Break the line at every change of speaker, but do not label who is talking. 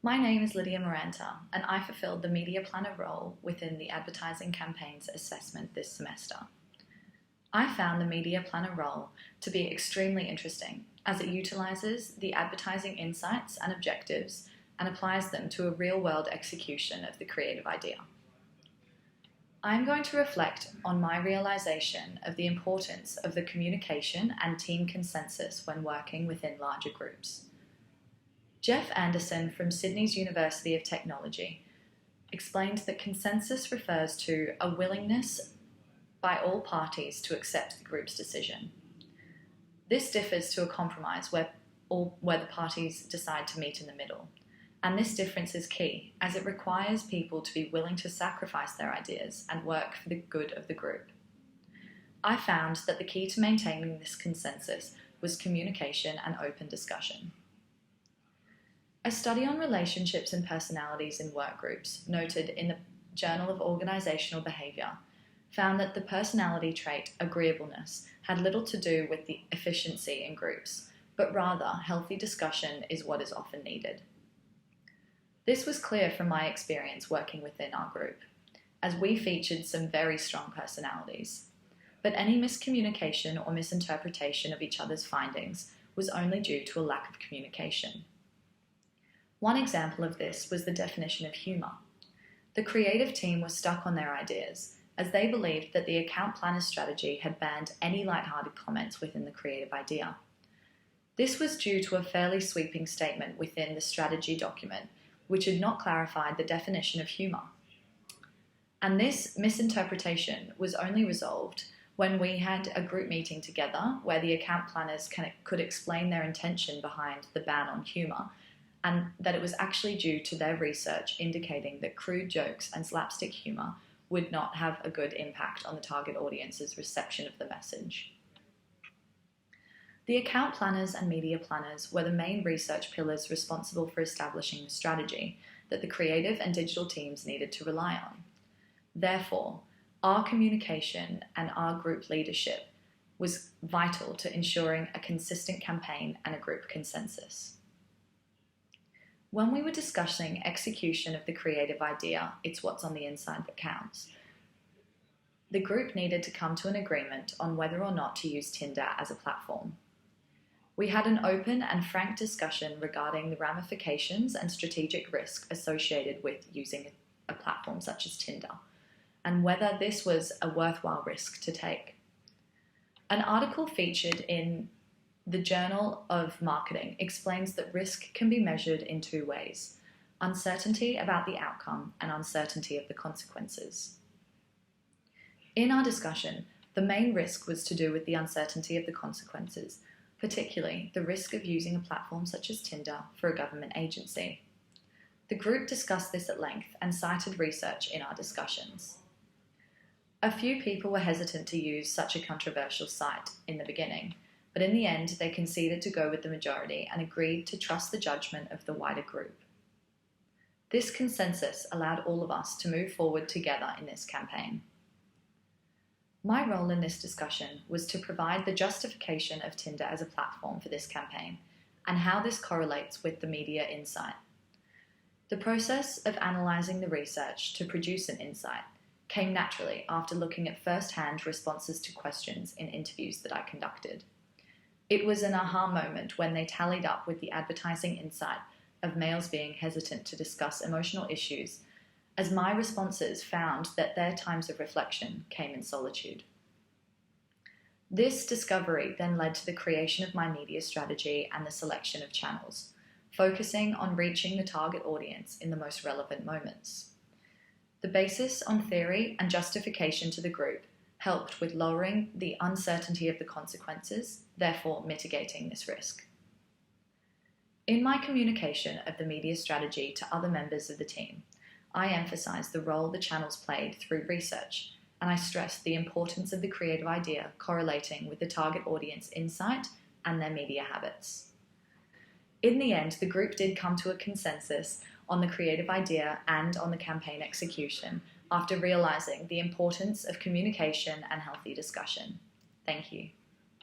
My name is Lydia Maranta, and I fulfilled the media planner role within the advertising campaigns assessment this semester. I found the media planner role to be extremely interesting as it utilises the advertising insights and objectives and applies them to a real-world execution of the creative idea. I am going to reflect on my realisation of the importance of the communication and team consensus when working within larger groups. Jeff Anderson from Sydney's University of Technology explained that consensus refers to a willingness by all parties to accept the group's decision. This differs to a compromise where the parties decide to meet in the middle. And this difference is key, as it requires people to be willing to sacrifice their ideas and work for the good of the group. I found that the key to maintaining this consensus was communication and open discussion. A study on relationships and personalities in work groups, noted in the Journal of Organisational Behaviour, found that the personality trait agreeableness had little to do with the efficiency in groups, but rather healthy discussion is what is often needed. This was clear from my experience working within our group, as we featured some very strong personalities, but any miscommunication or misinterpretation of each other's findings was only due to a lack of communication. One example of this was the definition of humour. The creative team was stuck on their ideas, as they believed that the account planner's strategy had banned any light-hearted comments within the creative idea. This was due to a fairly sweeping statement within the strategy document, which had not clarified the definition of humour. And this misinterpretation was only resolved when we had a group meeting together where the account planners could explain their intention behind the ban on humour, and that it was actually due to their research indicating that crude jokes and slapstick humour would not have a good impact on the target audience's reception of the message. The account planners and media planners were the main research pillars responsible for establishing the strategy that the creative and digital teams needed to rely on. Therefore, our communication and our group leadership was vital to ensuring a consistent campaign and a group consensus. When we were discussing execution of the creative idea, it's what's on the inside that counts. The group needed to come to an agreement on whether or not to use Tinder as a platform. We had an open and frank discussion regarding the ramifications and strategic risk associated with using a platform such as Tinder, and whether this was a worthwhile risk to take. An article featured in the Journal of Marketing explains that risk can be measured in two ways: uncertainty about the outcome and uncertainty of the consequences. In our discussion, the main risk was to do with the uncertainty of the consequences, particularly the risk of using a platform such as Tinder for a government agency. The group discussed this at length and cited research in our discussions. A few people were hesitant to use such a controversial site in the beginning, but in the end they conceded to go with the majority and agreed to trust the judgment of the wider group. This consensus allowed all of us to move forward together in this campaign. My role in this discussion was to provide the justification of Tinder as a platform for this campaign and how this correlates with the media insight. The process of analysing the research to produce an insight came naturally after looking at first-hand responses to questions in interviews that I conducted. It was an aha moment when they tallied up with the advertising insight of males being hesitant to discuss emotional issues, as my responses found that their times of reflection came in solitude. This discovery then led to the creation of my media strategy and the selection of channels, focusing on reaching the target audience in the most relevant moments. The basis on theory and justification to the group helped with lowering the uncertainty of the consequences, therefore mitigating this risk. In my communication of the media strategy to other members of the team, I emphasised the role the channels played through research, and I stressed the importance of the creative idea correlating with the target audience insight and their media habits. In the end, the group did come to a consensus on the creative idea and on the campaign execution after realising the importance of communication and healthy discussion. Thank you.